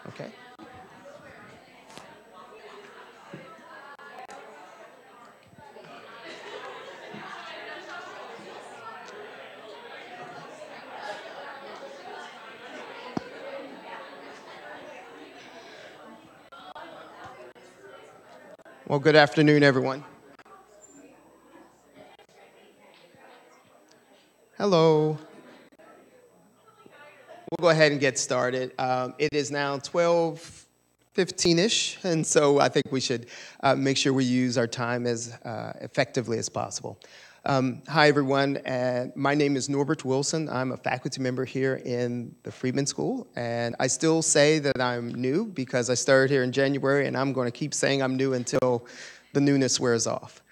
Okay. Well, good afternoon, everyone. Hello. We'll go ahead and get started. It is now 12:15-ish, and so I think we should make sure we use our time as effectively as possible. Hi, everyone. My name is Norbert Wilson. I'm a faculty member here in the Friedman School, and I still say that I'm new because I started here in January, and I'm going to keep saying I'm new until the newness wears off.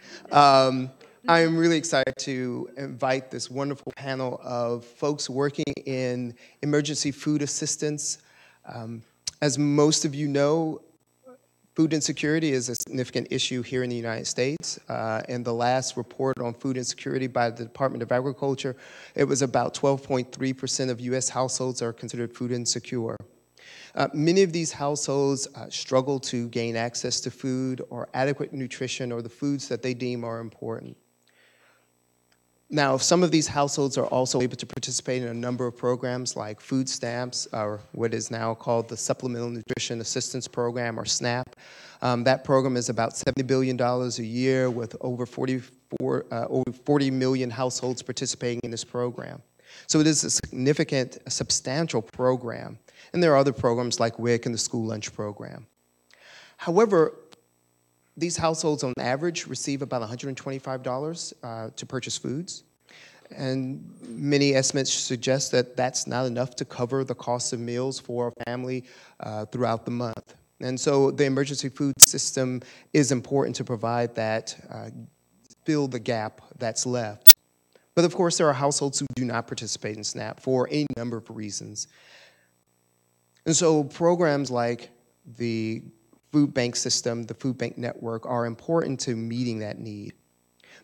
I'm really excited to invite this wonderful panel of folks working in emergency food assistance. As most of you know, food insecurity is a significant issue here in the United States. And the last report on food insecurity by the Department of Agriculture, it was about 12.3% of U.S. households are considered food insecure. Many of these households struggle to gain access to food or adequate nutrition or the foods that they deem are important. Now, some of these households are also able to participate in a number of programs like food stamps, or what is now called the Supplemental Nutrition Assistance Program, or SNAP. That program is about $70 billion a year with over 40 million households participating in this program. So it is a significant, substantial program. And there are other programs like WIC and the school lunch program. However, these households, on average, receive about $125 to purchase foods. And many estimates suggest that that's not enough to cover the cost of meals for a family throughout the month. And so the emergency food system is important to provide that, fill the gap that's left. But of course, there are households who do not participate in SNAP for a number of reasons. And so programs like the food bank system, the food bank network, are important to meeting that need.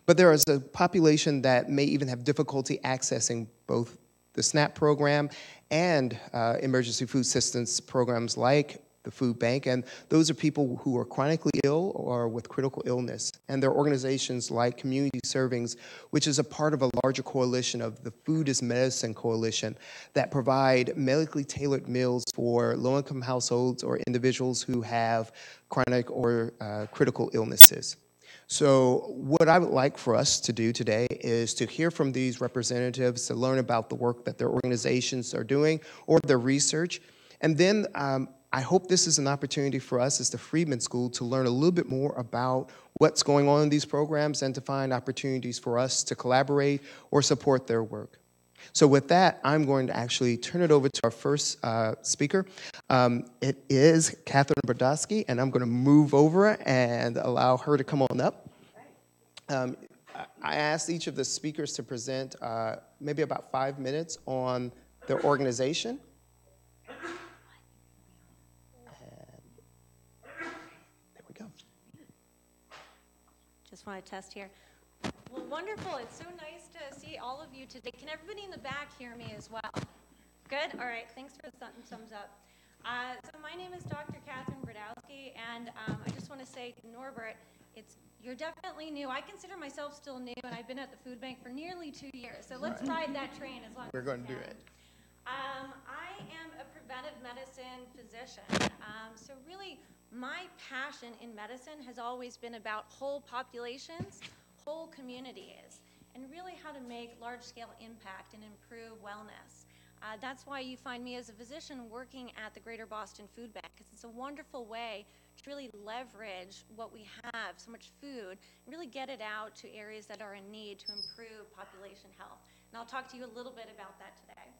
But there is a population that may even have difficulty accessing both the SNAP program and emergency food assistance programs like the food bank, and those are people who are chronically ill or with critical illness. And there are organizations like Community Servings, which is a part of a larger coalition of the Food is Medicine Coalition that provide medically tailored meals for low-income households or individuals who have chronic or critical illnesses. So what I would like for us to do today is to hear from these representatives, to learn about the work that their organizations are doing or their research, and then I hope this is an opportunity for us as the Friedman School to learn a little bit more about what's going on in these programs and to find opportunities for us to collaborate or support their work. So with that, I'm going to actually turn it over to our first speaker. It is Katherine Bartowski, and I'm going to move over and allow her to come on up. I asked each of the speakers to present maybe about 5 minutes on their organization. Just want to test here. Well, wonderful. It's so nice to see all of you today. Can everybody in the back hear me as well? Good? All right. Thanks for the thumbs up. So my name is Dr. Katherine Bartowski, and I just want to say, Norbert, you're definitely new. I consider myself still new, and I've been at the food bank for nearly 2 years. So let's ride that train as long as we're going to do it. I am a preventive medicine physician. So really, my passion in medicine has always been about whole populations, whole communities, and really how to make large-scale impact and improve wellness. That's why you find me as a physician working at the Greater Boston Food Bank, because it's a wonderful way to really leverage what we have, so much food, and really get it out to areas that are in need to improve population health. And I'll talk to you a little bit about that today.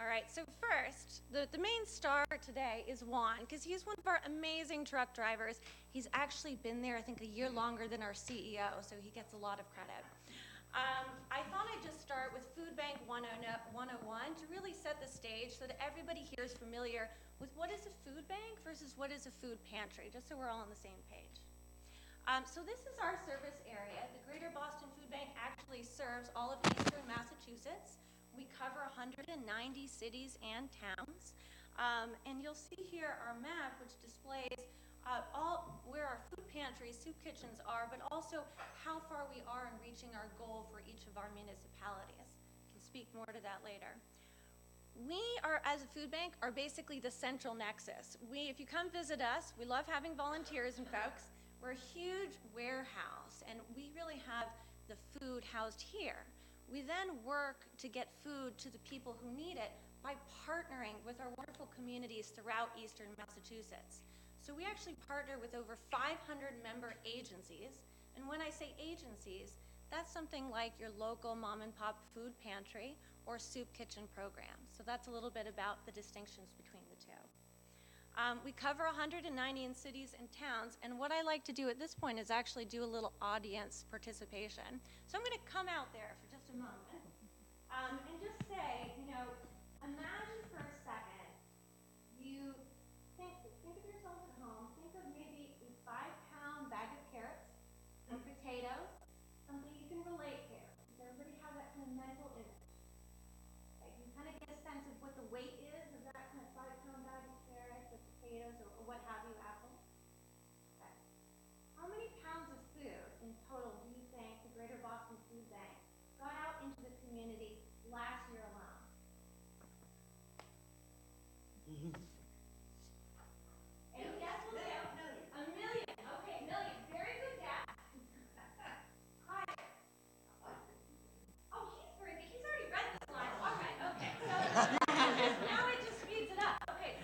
All right, so first, the main star today is Juan, because he's one of our amazing truck drivers. He's actually been there, I think, a year longer than our CEO, so he gets a lot of credit. I thought I'd just start with Food Bank 101 to really set the stage so that everybody here is familiar with what is a food bank versus what is a food pantry, just so we're all on the same page. So this is our service area. The Greater Boston Food Bank actually serves all of eastern Massachusetts. We cover 190 cities and towns. And you'll see here our map, which displays where our food pantries, soup kitchens are, but also how far we are in reaching our goal for each of our municipalities. I can speak more to that later. We are, as a food bank, are basically the central nexus. If you come visit us, we love having volunteers and folks. We're a huge warehouse, and we really have the food housed here. We then work to get food to the people who need it by partnering with our wonderful communities throughout Eastern Massachusetts. So we actually partner with over 500 member agencies, and when I say agencies, that's something like your local mom and pop food pantry or soup kitchen program. So that's a little bit about the distinctions between the two. We cover 190 in cities and towns, and what I like to do at this point is actually do a little audience participation. So I'm going to come out there for just a moment and just say, imagine for a second you think of yourself at home, think of maybe a 5-pound bag of carrots and potatoes, something you can relate to. Does everybody have that kind of mental image? Okay, you kind of get a sense of what the weight is of that kind of 5-pound bag of carrots or potatoes or what have you, apples. Okay. How many pounds of food in total do you think the Greater Boston Food Bank got out into the community last year alone? Any guess? A million. Okay, million. Very good guess. Higher. Oh, he's very good. He's already read this line. All right. Okay. So now it just speeds it up. Okay.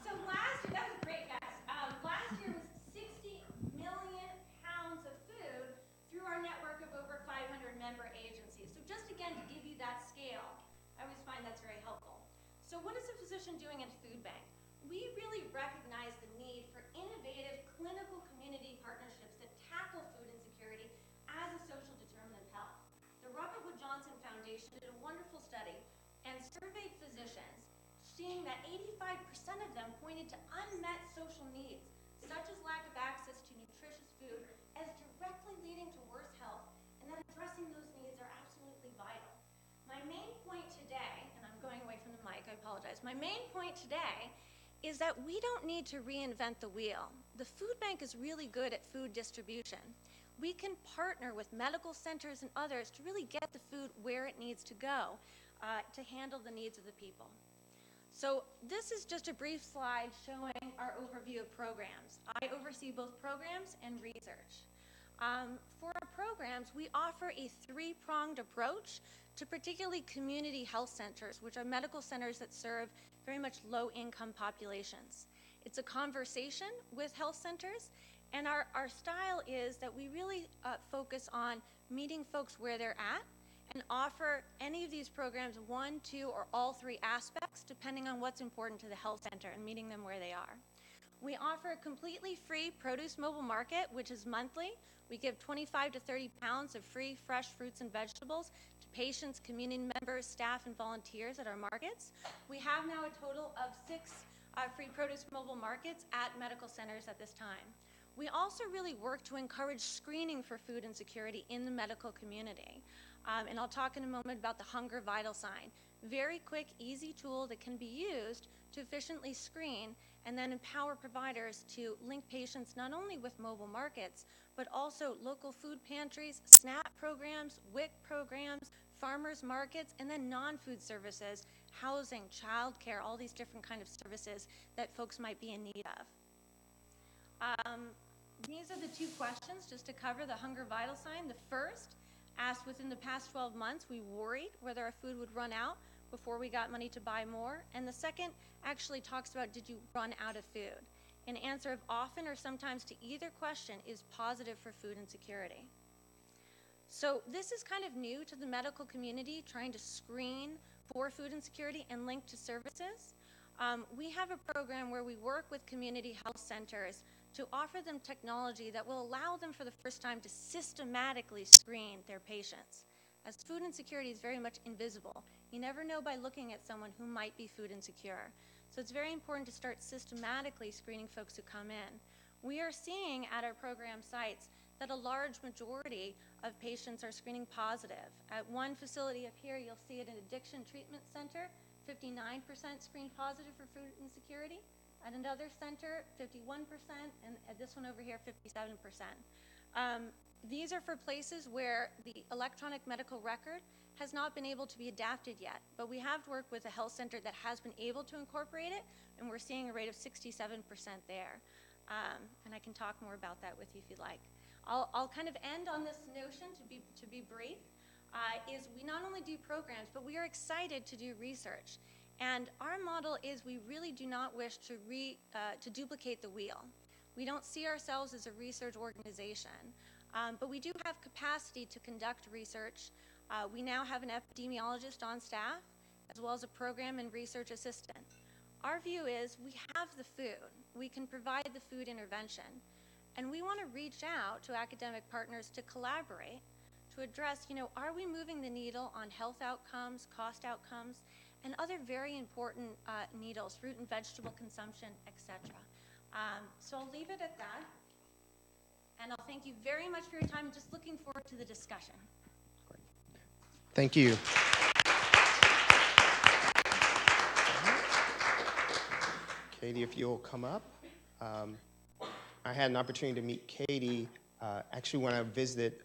So last year, that was a great guess. Last year was 60 million pounds of food through our network of over 500 member agencies. So just again to give you that scale, I always find that's very helpful. So what is a physician doing at a food bank? We really recognize the need for innovative clinical community partnerships that tackle food insecurity as a social determinant of health. The Robert Wood Johnson Foundation did a wonderful study and surveyed physicians, seeing that 85% of them pointed to unmet social needs, such as lack of access to nutritious food, as directly leading to worse health, and that addressing those needs are absolutely vital. My main point today, and I'm going away from the mic, I apologize. My main point today is that we don't need to reinvent the wheel. The food bank is really good at food distribution. We can partner with medical centers and others to really get the food where it needs to go to handle the needs of the people. So this is just a brief slide showing our overview of programs. I oversee both programs and research. For our programs, we offer a 3-pronged approach to particularly community health centers, which are medical centers that serve very much low-income populations. It's a conversation with health centers, and our style is that we really focus on meeting folks where they're at and offer any of these programs 1, 2, or all 3 aspects, depending on what's important to the health center and meeting them where they are. We offer a completely free produce mobile market, which is monthly. We give 25 to 30 pounds of free fresh fruits and vegetables to patients, community members, staff, and volunteers at our markets. We have now a total of 6 free produce mobile markets at medical centers at this time. We also really work to encourage screening for food insecurity in the medical community. And I'll talk in a moment about the Hunger Vital Sign. Very quick, easy tool that can be used to efficiently screen and then empower providers to link patients not only with mobile markets, but also local food pantries, SNAP programs, WIC programs, farmers markets, and then non-food services, housing, childcare, all these different kind of services that folks might be in need of. These are the 2 questions just to cover the Hunger Vital Sign. The first, asked within the past 12 months, we worried whether our food would run out before we got money to buy more. And the second actually talks about, did you run out of food? An answer of often or sometimes to either question is positive for food insecurity. So this is kind of new to the medical community, trying to screen for food insecurity and link to services. We have a program where we work with community health centers to offer them technology that will allow them for the first time to systematically screen their patients. As food insecurity is very much invisible, you never know by looking at someone who might be food insecure. So it's very important to start systematically screening folks who come in. We are seeing at our program sites that a large majority of patients are screening positive. At one facility up here, you'll see it an addiction treatment center, 59% screened positive for food insecurity. At another center, 51%, and at this one over here, 57%. These are for places where the electronic medical record has not been able to be adapted yet, but we have worked with a health center that has been able to incorporate it, and we're seeing a rate of 67% there. And I can talk more about that with you if you'd like. I'll kind of end on this notion, to be brief, is we not only do programs, but we are excited to do research. And our model is we really do not wish to duplicate the wheel. We don't see ourselves as a research organization, but we do have capacity to conduct research. We now have an epidemiologist on staff, as well as a program and research assistant. Our view is we have the food. We can provide the food intervention. And we want to reach out to academic partners to collaborate, to address, are we moving the needle on health outcomes, cost outcomes, and other very important needles, fruit and vegetable consumption, etc. So I'll leave it at that. And I'll thank you very much for your time. Just looking forward to the discussion. Thank you. Katie, if you'll come up. I had an opportunity to meet Katie actually when I visited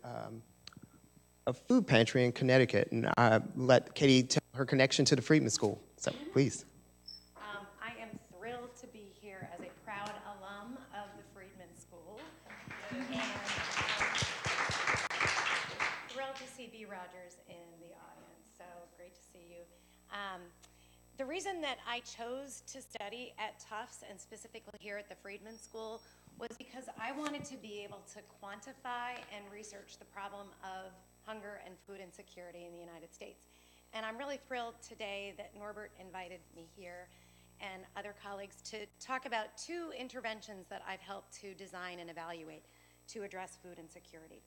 a food pantry in Connecticut, and I let Katie tell her connection to the Friedman School. So please. I am thrilled to be here as a proud alum of the Friedman School, and thrilled to see B. Rogers in the audience. So great to see you. The reason that I chose to study at Tufts and specifically here at the Friedman School was because I wanted to be able to quantify and research the problem of hunger and food insecurity in the United States. And I'm really thrilled today that Norbert invited me here and other colleagues to talk about two interventions that I've helped to design and evaluate to address food insecurity.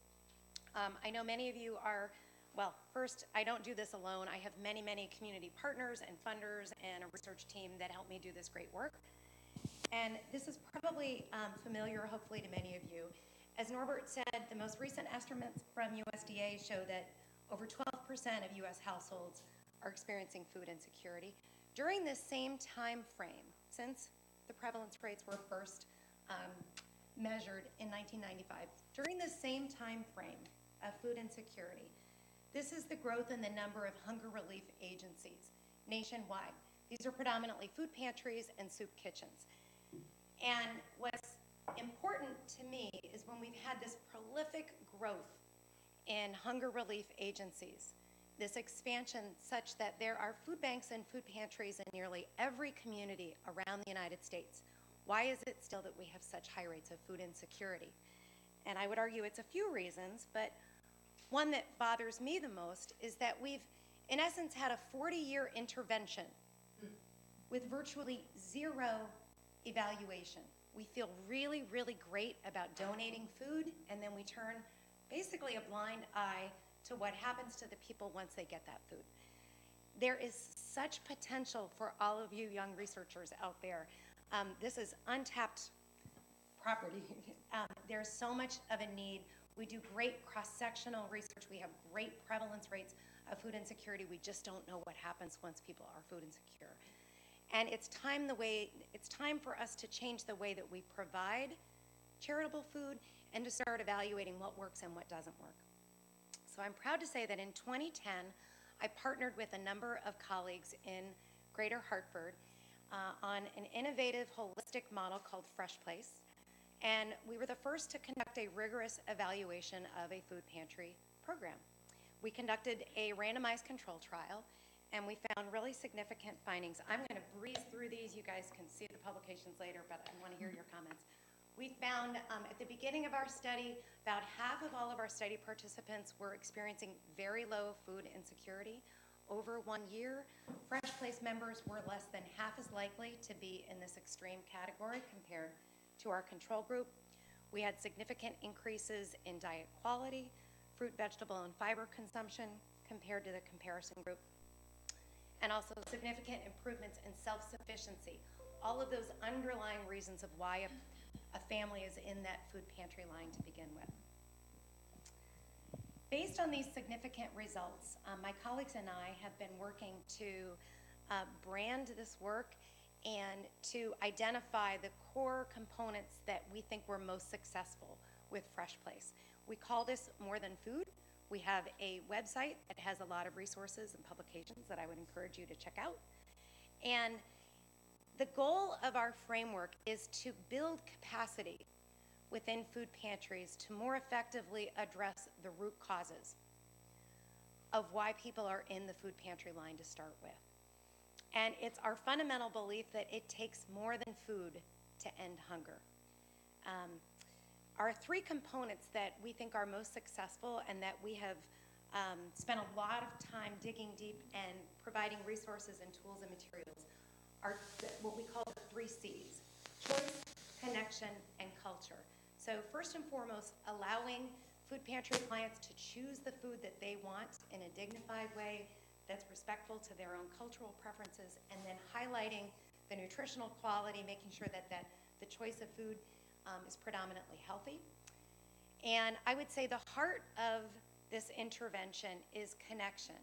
I know many of you are, well, first, I don't do this alone. I have many, many community partners and funders and a research team that help me do this great work. And this is probably familiar, hopefully, to many of you. As Norbert said, the most recent estimates from USDA show that over 12% of U.S. households are experiencing food insecurity. During this same time frame, since the prevalence rates were first measured in 1995, during the same time frame of food insecurity, this is the growth in the number of hunger relief agencies nationwide. These are predominantly food pantries and soup kitchens. And what's important to me is when we've had this prolific growth in hunger relief agencies, this expansion such that there are food banks and food pantries in nearly every community around the United States. Why is it still that we have such high rates of food insecurity? And I would argue it's a few reasons, but one that bothers me the most is that we've, in essence, had a 40-year intervention with virtually zero evaluation. We feel really, really great about donating food, and then we turn basically a blind eye to what happens to the people once they get that food. There is such potential for all of you young researchers out there. This is untapped property. There's so much of a need. We do great cross-sectional research. We have great prevalence rates of food insecurity. We just don't know what happens once people are food insecure. And it's time for us to change the way that we provide charitable food and to start evaluating what works and what doesn't work. So I'm proud to say that in 2010, I partnered with a number of colleagues in Greater Hartford on an innovative holistic model called Fresh Place. And we were the first to conduct a rigorous evaluation of a food pantry program. We conducted a randomized control trial, and we found really significant findings. I'm going to breeze through these. You guys can see the publications later, but I want to hear your comments. We found at the beginning of our study, about half of all of our study participants were experiencing very low food insecurity. Over 1 year, Fresh Place members were less than half as likely to be in this extreme category compared to our control group. We had significant increases in diet quality, fruit, vegetable, and fiber consumption compared to the comparison group, and also significant improvements in self-sufficiency. All of those underlying reasons of why a family is in that food pantry line to begin with. Based on these significant results, my colleagues and I have been working to brand this work and to identify the core components that we think were most successful with Fresh Place. We call this More Than Food. We have a website that has a lot of resources and publications that I would encourage you to check out. And the goal of our framework is to build capacity within food pantries to more effectively address the root causes of why people are in the food pantry line to start with. And it's our fundamental belief that it takes more than food to end hunger. Our three components that we think are most successful and that we have spent a lot of time digging deep and providing resources and tools and materials are what we call the 3 C's: choice, connection, and culture. So first and foremost, allowing food pantry clients to choose the food that they want in a dignified way that's respectful to their own cultural preferences, and then highlighting the nutritional quality, making sure that the choice of food is predominantly healthy. And I would say the heart of this intervention is connection.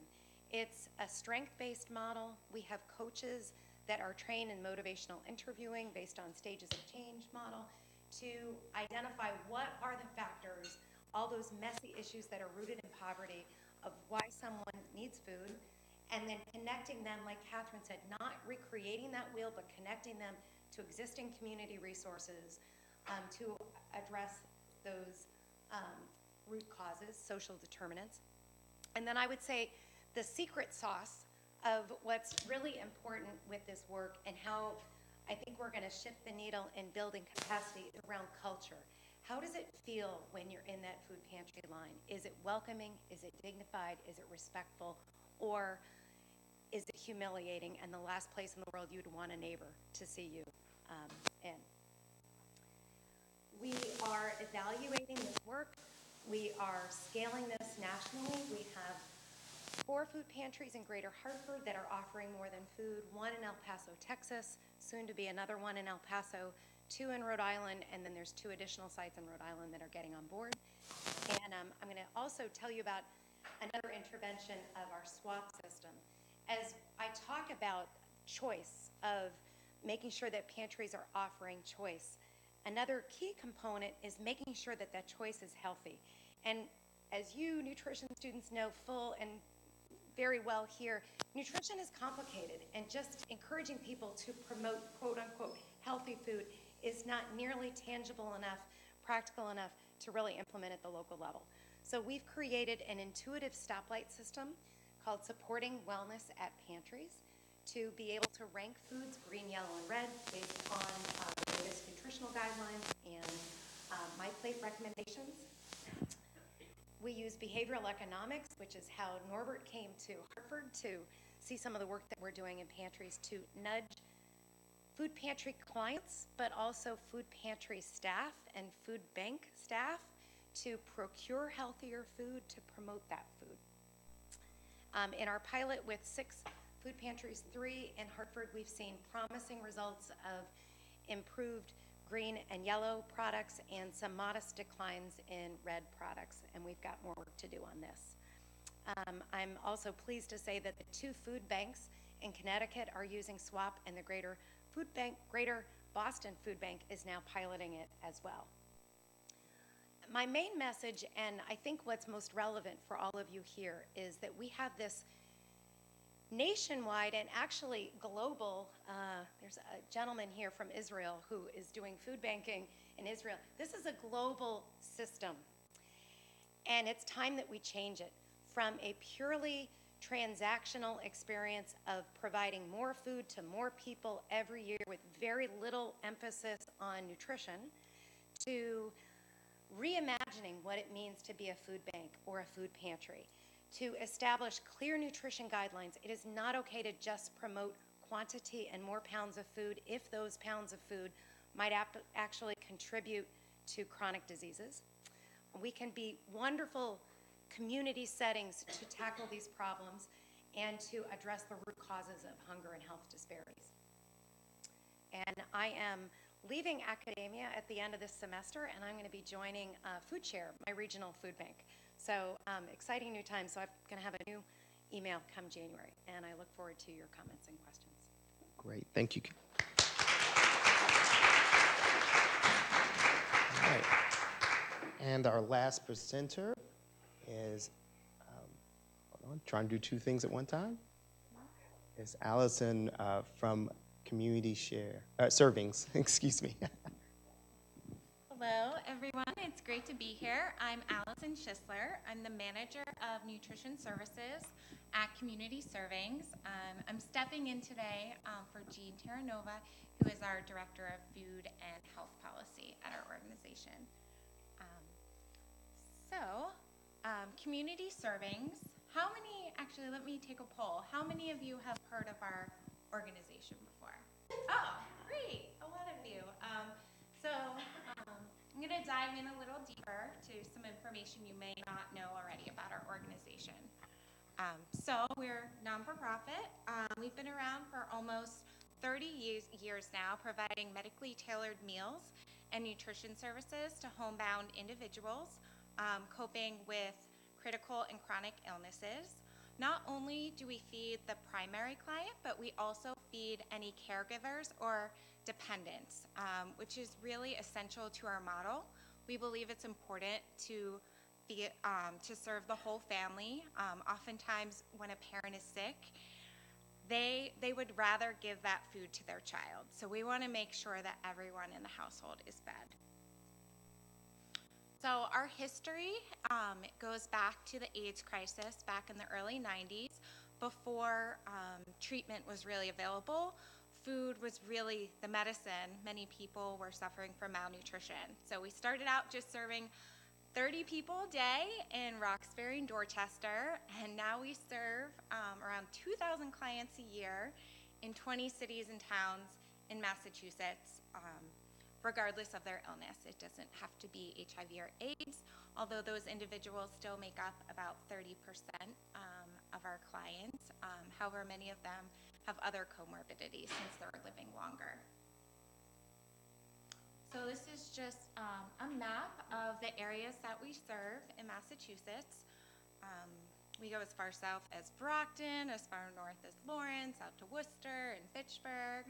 It's a strength-based model. We have coaches that are trained in motivational interviewing based on stages of change model to identify what are the factors, all those messy issues that are rooted in poverty, of why someone needs food, and then connecting them, like Katherine said, not recreating that wheel, but connecting them to existing community resources to address those root causes, social determinants. And then I would say the secret sauce of what's really important with this work and how I think we're going to shift the needle in building capacity around culture. How does it feel when you're in that food pantry line? Is it welcoming? Is it dignified? Is it respectful? Or is it humiliating and the last place in the world you'd want a neighbor to see you in? We are evaluating this work. We are scaling this nationally. We have 4 food pantries in Greater Hartford that are offering More Than Food, 1 in El Paso, Texas, soon to be another one in El Paso, 2 in Rhode Island, and then there's 2 additional sites in Rhode Island that are getting on board. And I'm going to also tell you about another intervention of our swap system. As I talk about choice, of making sure that pantries are offering choice, another key component is making sure that that choice is healthy. And as you nutrition students know full and very well here, nutrition is complicated, and just encouraging people to promote quote-unquote healthy food is not nearly tangible enough, practical enough to really implement at the local level. So we've created an intuitive stoplight system called Supporting Wellness at Pantries to be able to rank foods green, yellow, and red based on the latest nutritional guidelines and My Plate recommendations. We use behavioral economics, which is how Norbert came to Hartford to see some of the work that we're doing in pantries to nudge food pantry clients, but also food pantry staff and food bank staff to procure healthier food, to promote that food. In our pilot with 6 food pantries, 3 in Hartford, we've seen promising results of improved green and yellow products and some modest declines in red products, and we've got more work to do on this. I'm also pleased to say that the 2 food banks in Connecticut are using SWAP, and the Greater Boston Food Bank is now piloting it as well. My main message, and I think what's most relevant for all of you here, is that we have this nationwide and actually global, there's a gentleman here from Israel who is doing food banking in Israel. This is a global system, and it's time that we change it from a purely transactional experience of providing more food to more people every year with very little emphasis on nutrition to reimagining what it means to be a food bank or a food pantry, to establish clear nutrition guidelines. It is not okay to just promote quantity and more pounds of food if those pounds of food might actually contribute to chronic diseases. We can be wonderful community settings to tackle these problems and to address the root causes of hunger and health disparities. And I am leaving academia at the end of this semester, and I'm going to be joining Food Share, my regional food bank. So exciting new times. So I'm going to have a new email come January. And I look forward to your comments and questions. Great, thank you. All right. And our last presenter is, hold on, trying to do two things at one time, is Allison from Community Servings, excuse me. Hello, everyone. It's great to be here. I'm Allison Schisler. I'm the manager of nutrition services at Community Servings. I'm stepping in today for Jean Terranova, who is our director of food and health policy at our organization. Community Servings. Actually, let me take a poll. How many of you have heard of our organization before? Oh, great. A lot of you. I'm going to dive in a little deeper to some information you may not know already about our organization. We're non-for-profit. We've been around for almost 30 years now, providing medically tailored meals and nutrition services to homebound individuals coping with critical and chronic illnesses. Not only do we feed the primary client, but we also feed any caregivers or dependents, which is really essential to our model. We believe it's important to serve the whole family. Oftentimes, when a parent is sick, they would rather give that food to their child. So we want to make sure that everyone in the household is fed. So our history goes back to the AIDS crisis back in the early 90s. Before treatment was really available, food was really the medicine. Many people were suffering from malnutrition. So we started out just serving 30 people a day in Roxbury and Dorchester, and now we serve around 2,000 clients a year in 20 cities and towns in Massachusetts, regardless of their illness. It doesn't have to be HIV or AIDS, although those individuals still make up about 30% of our clients. However, many of them have other comorbidities since they're living longer. So this is just a map of the areas that we serve in Massachusetts. We go as far south as Brockton, as far north as Lawrence, out to Worcester and Fitchburg.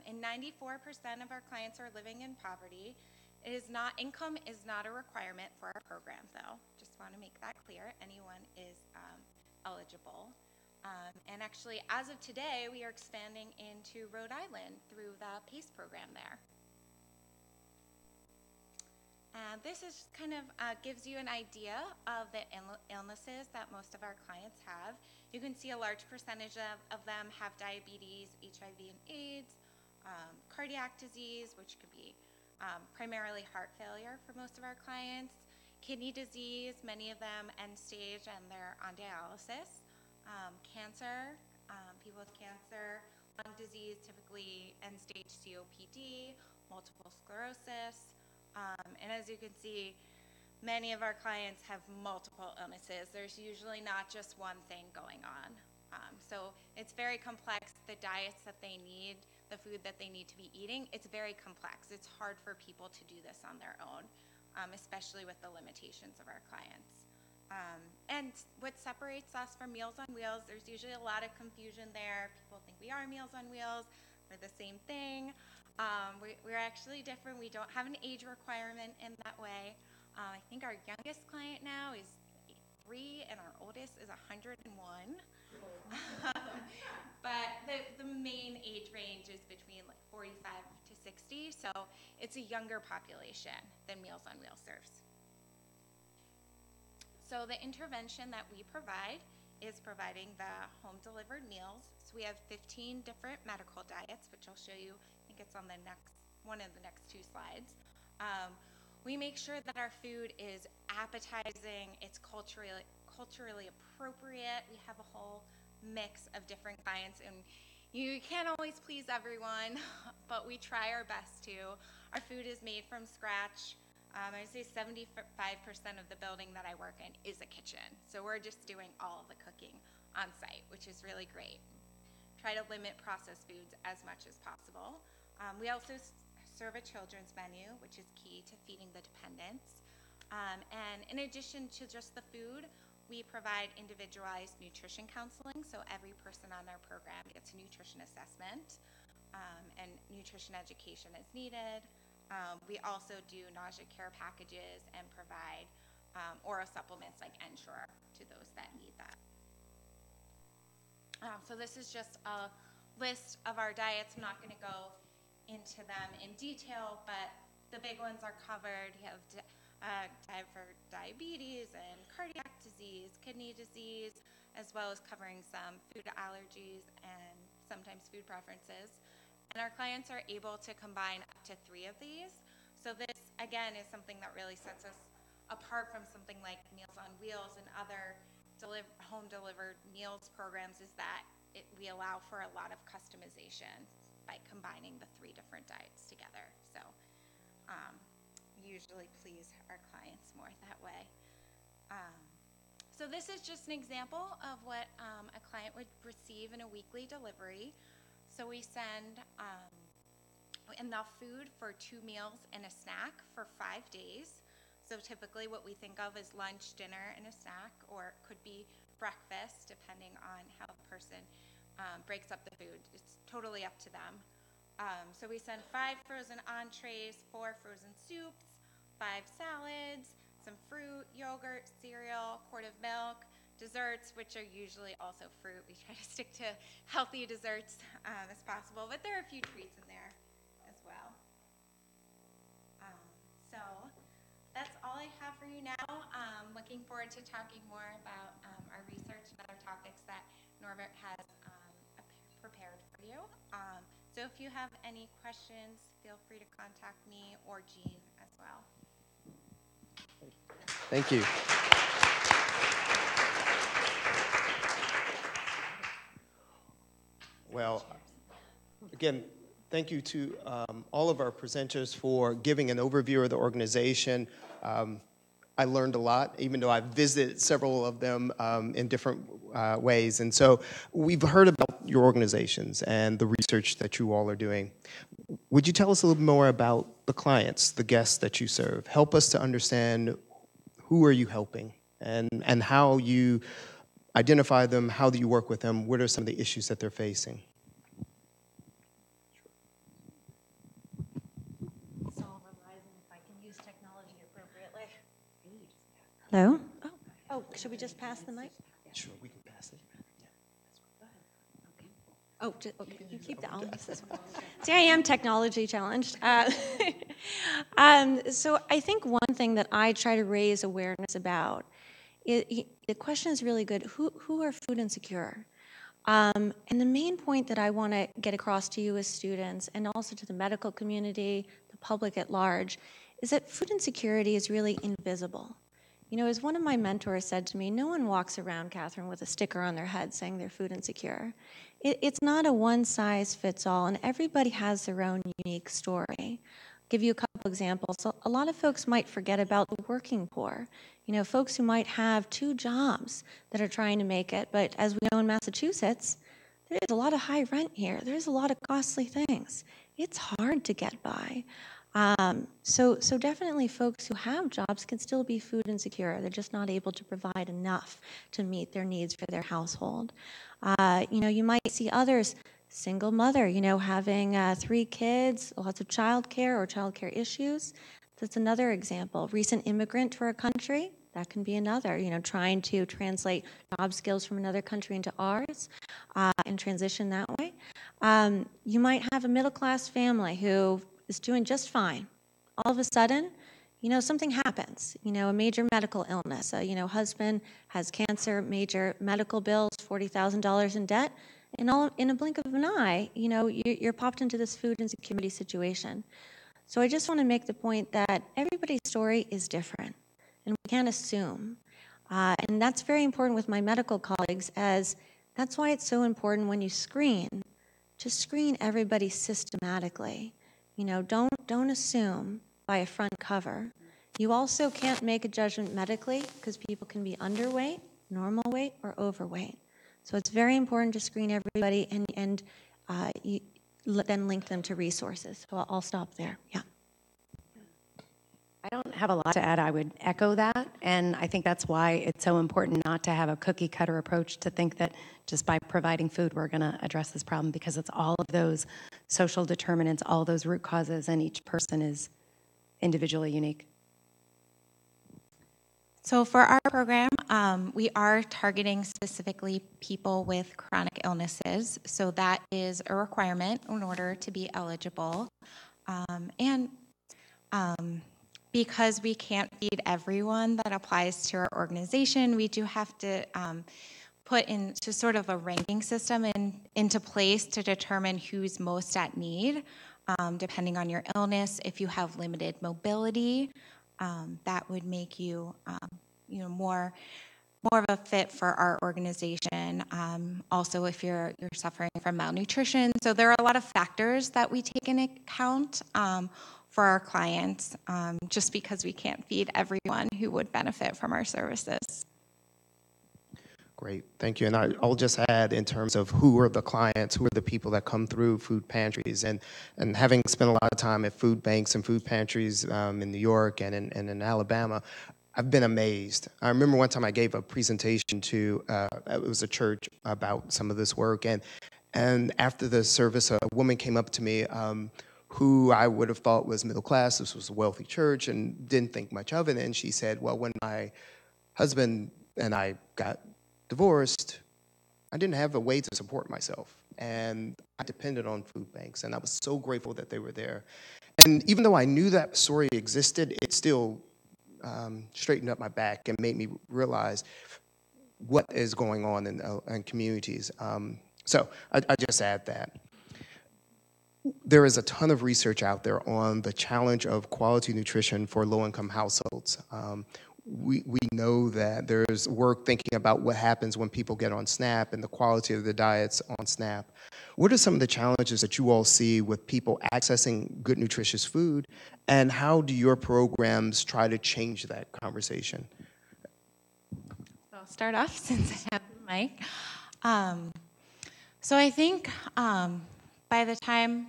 And 94% of our clients are living in poverty. Income is not a requirement for our program, though. Just want to make that clear. Anyone is eligible. And actually, as of today, we are expanding into Rhode Island through the PACE program there. This is kind of gives you an idea of the illnesses that most of our clients have. You can see a large percentage of them have diabetes, HIV and AIDS, cardiac disease, which could be primarily heart failure for most of our clients, kidney disease, many of them end stage and they're on dialysis, cancer, people with cancer, lung disease, typically end stage COPD, multiple sclerosis, and as you can see, many of our clients have multiple illnesses. There's usually not just one thing going on. So it's very complex, the diets that they need, the food that they need to be eating, it's very complex. It's hard for people to do this on their own, especially with the limitations of our clients. And what separates us from Meals on Wheels, there's usually a lot of confusion there. People think we are Meals on Wheels, we're the same thing. We're actually different. We don't have an age requirement in that way. I think our youngest client now is 3 and our oldest is 101. But the main age range is between like 45 to 60, so it's a younger population than Meals on Wheels serves. So the intervention that we provide is providing the home-delivered meals. So we have 15 different medical diets, which I'll show you. I think it's on the one of the next 2 slides. We make sure that our food is appetizing, it's culturally appropriate. We have a whole mix of different clients, and you can't always please everyone, but we try our best to. Our food is made from scratch. I would say 75% of the building that I work in is a kitchen, so we're just doing all of the cooking on site, which is really great. Try to limit processed foods as much as possible. We also serve a children's menu, which is key to feeding the dependents. And in addition to just the food, we provide individualized nutrition counseling, so every person on our program gets a nutrition assessment, and nutrition education is needed. We also do nausea care packages and provide oral supplements like Ensure to those that need that. So this is just a list of our diets. I'm not going to go into them in detail, but the big ones are covered. You have diet for diabetes and cardiac disease, kidney disease, as well as covering some food allergies and sometimes food preferences. And our clients are able to combine up to 3 of these. So this, again, is something that really sets us apart from something like Meals on Wheels and other home-delivered meals programs, is that we allow for a lot of customization by combining the 3 different diets together. So we usually please our clients more that way. So this is just an example of what a client would receive in a weekly delivery. So we send enough food for 2 meals and a snack for 5 days. So typically what we think of as lunch, dinner, and a snack, or it could be breakfast, depending on how the person breaks up the food. It's totally up to them. So we send 5 frozen entrees, 4 frozen soups, 5 salads, some fruit, yogurt, cereal, quart of milk, desserts, which are usually also fruit. We try to stick to healthy desserts as possible, but there are a few treats in there as well. So that's all I have for you now. Looking forward to talking more about our research and other topics that Norbert has prepared for you. So if you have any questions, feel free to contact me or Jean as well. Thank you. Well, again, thank you to all of our presenters for giving an overview of the organization. I learned a lot, even though I've visited several of them in different ways. And so we've heard about your organizations and the research that you all are doing. Would you tell us a little more about the clients, the guests that you serve? Help us to understand who are you helping and how you identify them, how do you work with them, what are some of the issues that they're facing? It's all realizing if I can use technology appropriately. Hello? Oh, should we just pass the mic? Sure, we can pass it. Oh, okay, you keep that. I'll use this one. See, I am technology challenged. So I think one thing that I try to raise awareness about, the question is really good. Who are food insecure? And the main point that I want to get across to you as students and also to the medical community, the public at large, is that food insecurity is really invisible. You know, as one of my mentors said to me, no one walks around, Katherine, with a sticker on their head saying they're food insecure. It's not a one-size-fits-all, and everybody has their own unique story. I'll give you a couple examples. So a lot of folks might forget about the working poor. You know, folks who might have 2 jobs that are trying to make it, but as we know in Massachusetts, there's a lot of high rent here. There's a lot of costly things. It's hard to get by. So definitely folks who have jobs can still be food insecure. They're just not able to provide enough to meet their needs for their household. You know, you might see others, single mother, you know, having 3 kids, lots of childcare or childcare issues. That's another example. Recent immigrant to our country, that can be another, you know, trying to translate job skills from another country into ours and transition that way. You might have a middle-class family who is doing just fine. All of a sudden, you know, something happens, you know, a major medical illness. You know, husband has cancer, major medical bills, $40,000 in debt, and all in a blink of an eye, you know, you're popped into this food insecurity situation. So I just want to make the point that everybody's story is different, and we can't assume. And that's very important with my medical colleagues, as that's why it's so important when you screen, to screen everybody systematically. You know, don't assume by a front cover. You also can't make a judgment medically because people can be underweight, normal weight, or overweight. So it's very important to screen everybody and then link them to resources. So I'll stop there. Yeah. I don't have a lot to add. I would echo that, and I think that's why it's so important not to have a cookie cutter approach to think that just by providing food we're going to address this problem, because it's all of those social determinants, all those root causes, and each person is individually unique. So for our program, we are targeting specifically people with chronic illnesses. So that is a requirement in order to be eligible. And because we can't feed everyone that applies to our organization, we do have to put into sort of a ranking system into place to determine who's most at need, depending on your illness. If you have limited mobility, that would make you, more of a fit for our organization. Also, if you're suffering from malnutrition. So there are a lot of factors that we take into account for our clients, just because we can't feed everyone who would benefit from our services. Great, thank you. And I'll just add, in terms of who are the clients, who are the people that come through food pantries, and having spent a lot of time at food banks and food pantries in New York and in Alabama, I've been amazed. I remember one time I gave a presentation to, it was a church, about some of this work, and after the service, a woman came up to me who I would have thought was middle class. This was a wealthy church and didn't think much of it, and she said, well, when my husband and I got divorced, I didn't have a way to support myself, and I depended on food banks, and I was so grateful that they were there. And even though I knew that story existed, it still straightened up my back and made me realize what is going on in communities. So I just add that. There is a ton of research out there on the challenge of quality nutrition for low-income households. We know that there's work thinking about what happens when people get on SNAP and the quality of the diets on SNAP. What are some of the challenges that you all see with people accessing good, nutritious food, and how do your programs try to change that conversation? I'll start off since I have the mic. So I think by the time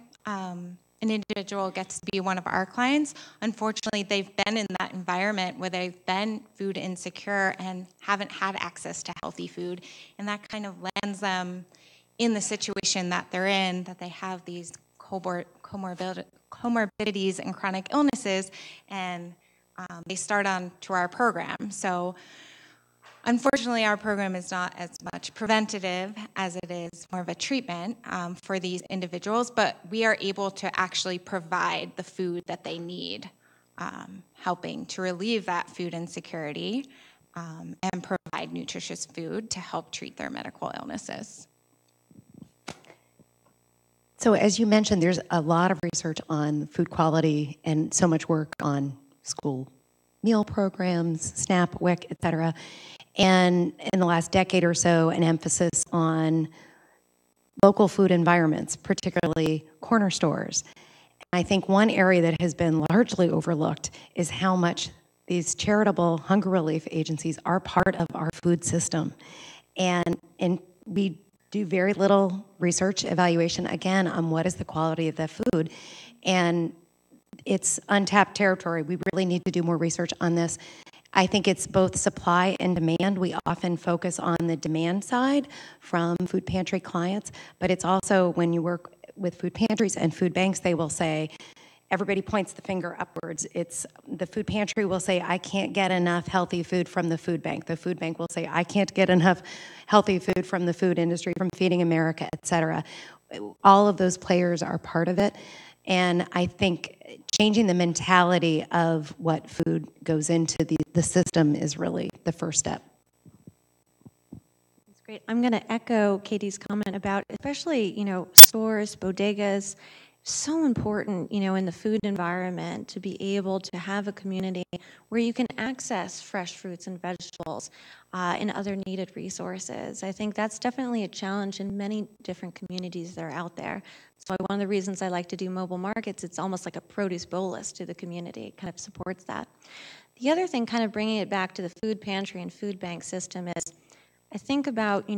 an individual gets to be one of our clients, unfortunately, they've been in that environment where they've been food insecure and haven't had access to healthy food, and that kind of lands them in the situation that they're in, that they have these comorbidities and chronic illnesses, and they start on to our program. So unfortunately, our program is not as much preventative as it is more of a treatment for these individuals, but we are able to actually provide the food that they need, helping to relieve that food insecurity and provide nutritious food to help treat their medical illnesses. So as you mentioned, there's a lot of research on food quality and so much work on school meal programs, SNAP, WIC, et cetera. And in the last decade or so, an emphasis on local food environments, particularly corner stores. I think one area that has been largely overlooked is how much these charitable hunger relief agencies are part of our food system. And we do very little research evaluation, again, on what is the quality of the food. And it's untapped territory. We really need to do more research on this. I think it's both supply and demand. We often focus on the demand side from food pantry clients, but it's also when you work with food pantries and food banks, they will say, everybody points the finger upwards. It's the food pantry will say, I can't get enough healthy food from the food bank. The food bank will say, I can't get enough healthy food from the food industry, from Feeding America, et cetera. All of those players are part of it. And I think changing the mentality of what food goes into the system is really the first step. That's great. I'm going to echo Katie's comment about, especially, stores, bodegas. So important, in the food environment to be able to have a community where you can access fresh fruits and vegetables and other needed resources. I think that's definitely a challenge in many different communities that are out there. So one of the reasons I like to do mobile markets, it's almost like a produce bolus to the community. It kind of supports that. The other thing, kind of bringing it back to the food pantry and food bank system, is I think about,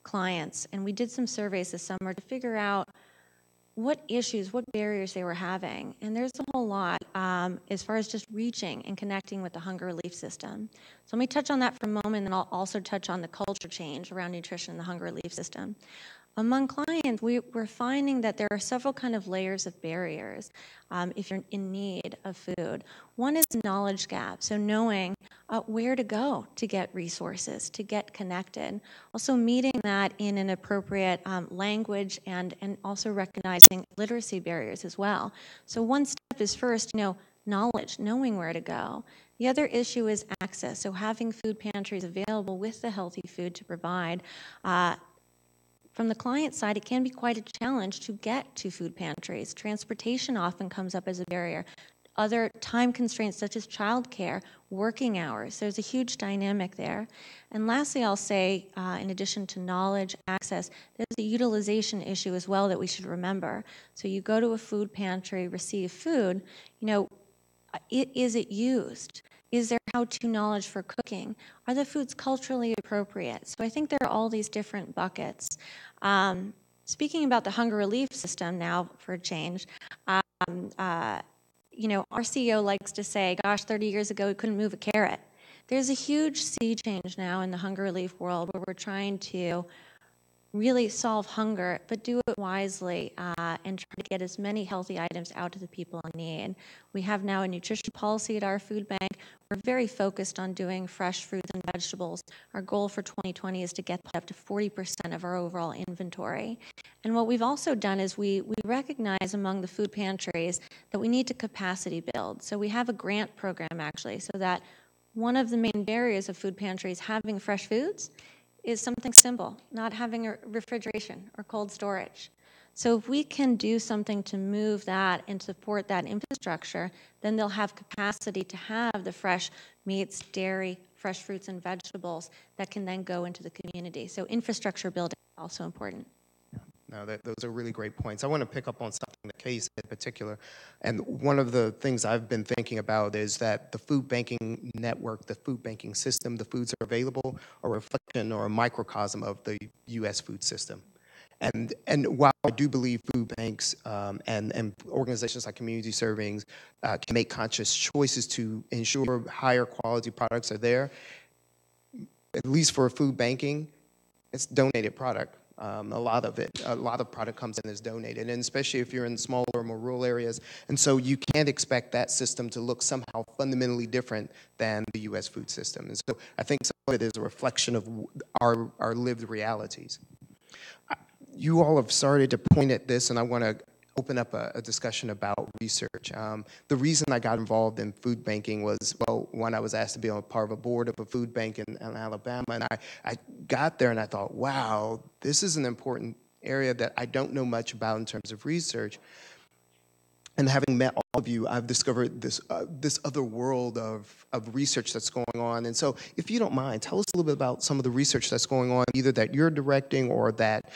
clients, and we did some surveys this summer to figure out what issues, what barriers they were having. And there's a whole lot as far as just reaching and connecting with the hunger relief system. So let me touch on that for a moment, and I'll also touch on the culture change around nutrition in the hunger relief system. Among clients, we're finding that there are several kind of layers of barriers if you're in need of food. One is knowledge gap, so knowing where to go to get resources, to get connected. Also meeting that in an appropriate language and also recognizing literacy barriers as well. So one step is first, knowledge, knowing where to go. The other issue is access, so having food pantries available with the healthy food to provide. From the client side, it can be quite a challenge to get to food pantries. Transportation often comes up as a barrier. Other time constraints such as childcare, working hours, there's a huge dynamic there. And lastly, I'll say, in addition to knowledge, access, there's a utilization issue as well that we should remember. So you go to a food pantry, receive food, is it used? Is there how-to knowledge for cooking? Are the foods culturally appropriate? So I think there are all these different buckets. Speaking about the hunger relief system now for a change, our CEO likes to say, gosh, 30 years ago we couldn't move a carrot. There's a huge sea change now in the hunger relief world where we're trying to really solve hunger, but do it wisely and try to get as many healthy items out to the people in need. We have now a nutrition policy at our food bank. We're very focused on doing fresh fruits and vegetables. Our goal for 2020 is to get that up to 40% of our overall inventory. And what we've also done is we recognize among the food pantries that we need to capacity build. So we have a grant program actually, so that one of the main barriers of food pantries having fresh foods is something simple, not having a refrigeration or cold storage. So if we can do something to move that and support that infrastructure, then they'll have capacity to have the fresh meats, dairy, fresh fruits and vegetables that can then go into the community. So infrastructure building is also important. No, those are really great points. I want to pick up on something that Kay said in particular. And one of the things I've been thinking about is that the food banking network, the food banking system, the foods are available, are a reflection or a microcosm of the U.S. food system. And while I do believe food banks and organizations like community servings can make conscious choices to ensure higher quality products are there, at least for food banking, it's donated product. A lot of product comes in as donated, and especially if you're in smaller or more rural areas. And so you can't expect that system to look somehow fundamentally different than the U.S. food system. And so I think some of it is a reflection of our lived realities. You all have started to point at this, and I want to open up a discussion about research. The reason I got involved in food banking was, well, one, I was asked to be on part of a board of a food bank in Alabama, and I got there and I thought, wow, this is an important area that I don't know much about in terms of research. And having met all of you, I've discovered this other world of research that's going on. And so if you don't mind, tell us a little bit about some of the research that's going on, either that you're directing or that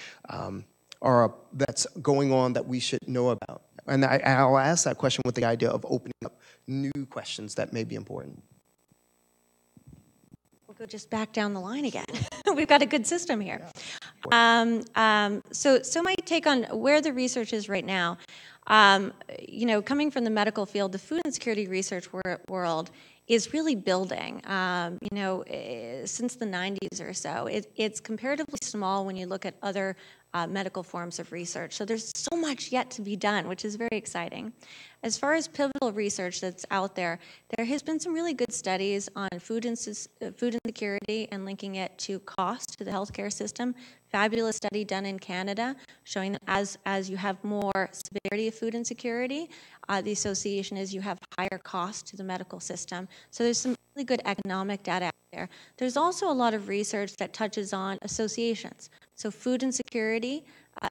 that's going on that we should know about. And I'll ask that question with the idea of opening up new questions that may be important. We'll go just back down the line again. We've got a good system here. So my take on where the research is right now, coming from the medical field, the food insecurity research world is really building, since the 90s or so. It's comparatively small when you look at other medical forms of research. So there's so much yet to be done, which is very exciting. As far as pivotal research that's out there, there has been some really good studies on food insecurity and linking it to cost to the healthcare system. Fabulous study done in Canada showing that as you have more severity of food insecurity, the association is you have higher cost to the medical system. So there's some really good economic data out there. There's also a lot of research that touches on associations. So food insecurity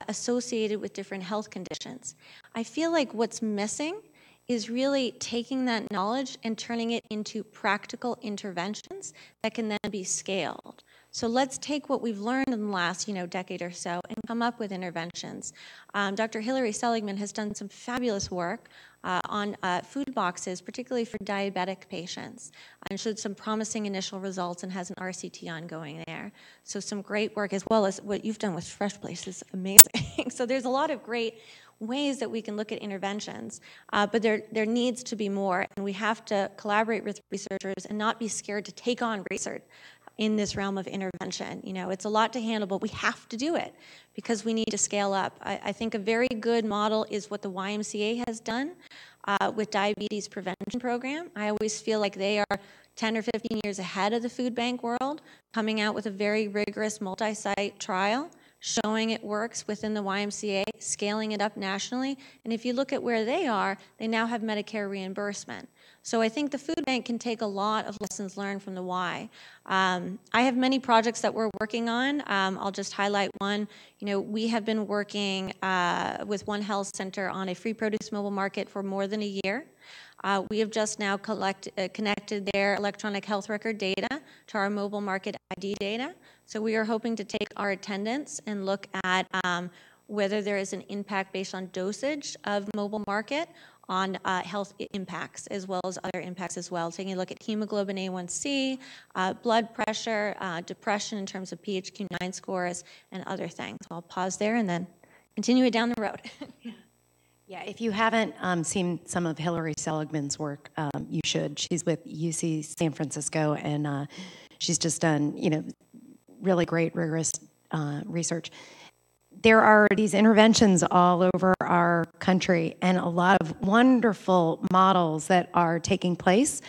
associated with different health conditions. I feel like what's missing is really taking that knowledge and turning it into practical interventions that can then be scaled. So let's take what we've learned in the last, decade or so and come up with interventions. Dr. Hilary Seligman has done some fabulous work on food boxes, particularly for diabetic patients, and showed some promising initial results and has an RCT ongoing there. So some great work, as well as what you've done with Fresh Place is amazing. So there's a lot of great ways that we can look at interventions, but there needs to be more, and we have to collaborate with researchers and not be scared to take on research in this realm of intervention. You know, it's a lot to handle, but we have to do it because we need to scale up. I think a very good model is what the YMCA has done with diabetes prevention program. I always feel like they are 10 or 15 years ahead of the food bank world, coming out with a very rigorous multi-site trial, showing it works within the YMCA, scaling it up nationally. And if you look at where they are, they now have Medicare reimbursement. So I think the food bank can take a lot of lessons learned from the Y. I have many projects that we're working on. I'll just highlight one. You know, we have been working with One Health Center on a free produce mobile market for more than a year. We have just now connected their electronic health record data to our mobile market ID data. So we are hoping to take our attendance and look at whether there is an impact based on dosage of mobile market on health impacts as well as other impacts as well, taking a look at hemoglobin A1C, blood pressure, depression in terms of PHQ-9 scores, and other things. So I'll pause there and then continue it down the road. Yeah, if you haven't seen some of Hilary Seligman's work, you should. She's with UC San Francisco, and she's just done, you know, really great, rigorous research. There are these interventions all over our country and a lot of wonderful models that are taking place.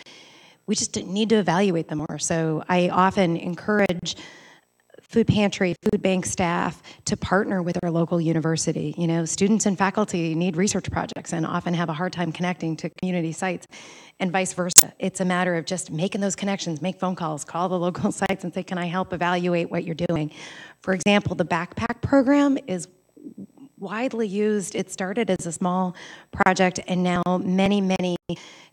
We just need to evaluate them more. So I often encourage food pantry, food bank staff to partner with our local university. You know, students and faculty need research projects and often have a hard time connecting to community sites and vice versa. It's a matter of just making those connections, make phone calls, call the local sites and say, can I help evaluate what you're doing? For example, the backpack program is widely used. It started as a small project and now many, many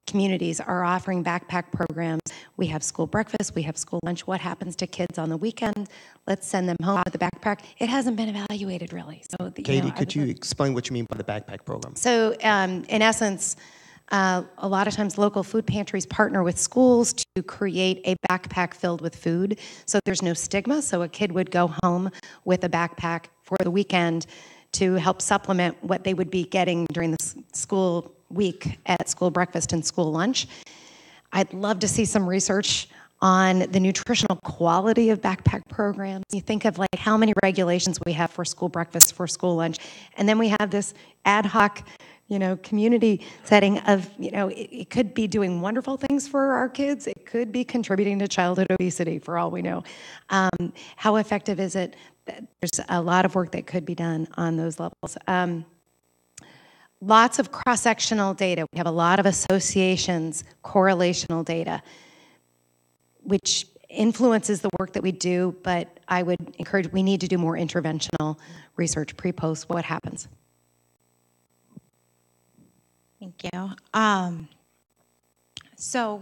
communities are offering backpack programs. We have school breakfast, we have school lunch. What happens to kids on the weekend? Let's send them home with the backpack. It hasn't been evaluated really. So, Katie, could you explain what you mean by the backpack program? So in essence, a lot of times local food pantries partner with schools to create a backpack filled with food. So there's no stigma. So a kid would go home with a backpack for the weekend to help supplement what they would be getting during the school week at school breakfast and school lunch. I'd love to see some research on the nutritional quality of backpack programs. You think of like how many regulations we have for school breakfast, for school lunch, and then we have this ad hoc, you know, community setting of, you know, it could be doing wonderful things for our kids. It could be contributing to childhood obesity for all we know. How effective is it? There's a lot of work that could be done on those levels. Lots of cross-sectional data. We have a lot of associations, correlational data, which influences the work that we do, but I would encourage, we need to do more interventional research, pre-post, what happens. Thank you. So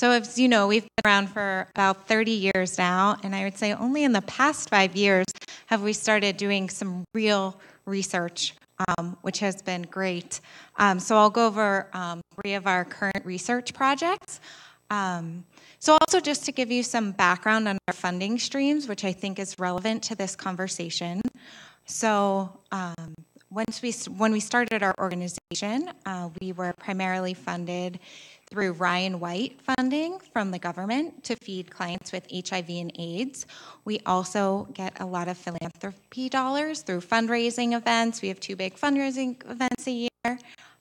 as you know, we've been around for about 30 years now, and I would say only in the past 5 years have we started doing some real research, which has been great. So I'll go over 3 of our current research projects. So also just to give you some background on our funding streams, which I think is relevant to this conversation. So when we started our organization, we were primarily funded through Ryan White funding from the government to feed clients with HIV and AIDS. We also get a lot of philanthropy dollars through fundraising events. We have 2 big fundraising events a year.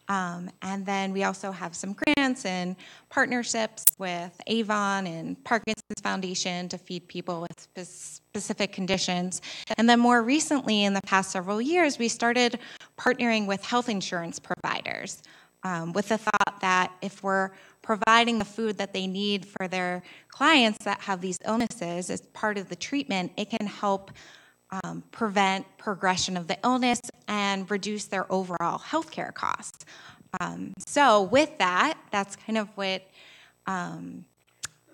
And then we also have some grants and partnerships with Avon and Parkinson's Foundation to feed people with specific conditions. And then more recently, in the past several years, we started partnering with health insurance providers with the thought that if we're providing the food that they need for their clients that have these illnesses as part of the treatment, it can help prevent progression of the illness and reduce their overall healthcare costs. So with that, that's kind of what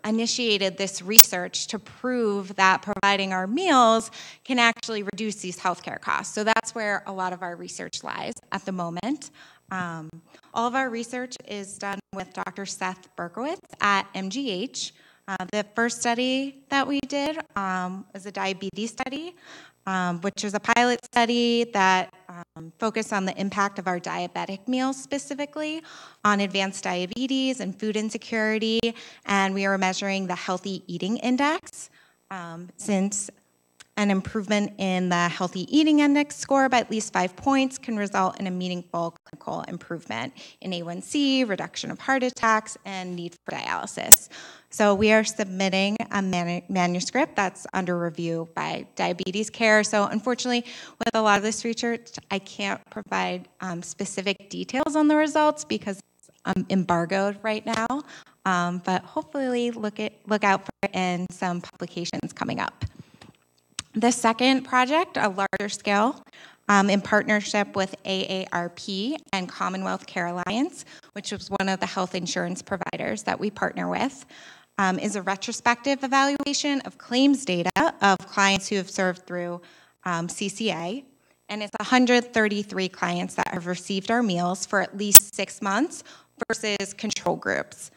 initiated this research to prove that providing our meals can actually reduce these healthcare costs. So that's where a lot of our research lies at the moment. All of our research is done with Dr. Seth Berkowitz at MGH. The first study that we did was a diabetes study, which was a pilot study that focus on the impact of our diabetic meals specifically on advanced diabetes and food insecurity, and we are measuring the healthy eating index. Since an improvement in the healthy eating index score by at least 5 points can result in a meaningful clinical improvement in A1C, reduction of heart attacks, and need for dialysis. So we are submitting a manuscript that's under review by Diabetes Care. So unfortunately, with a lot of this research, I can't provide specific details on the results because it's embargoed right now. But hopefully look out for it in some publications coming up. The second project, a larger scale, in partnership with AARP and Commonwealth Care Alliance, which was one of the health insurance providers that we partner with, is a retrospective evaluation of claims data of clients who have served through CCA. And it's 133 clients that have received our meals for at least 6 months versus control groups.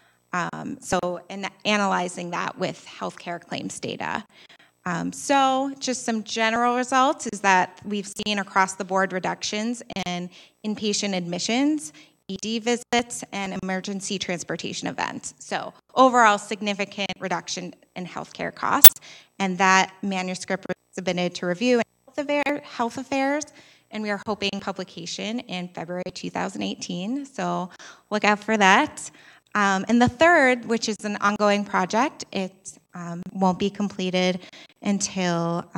So analyzing that with healthcare claims data. So just some general results is that we've seen across the board reductions in inpatient admissions, ED visits, and emergency transportation events. So overall significant reduction in healthcare costs, and that manuscript was submitted to review in Health Affairs, and we are hoping publication in February 2018. So look out for that. And the third, which is an ongoing project, it won't be completed until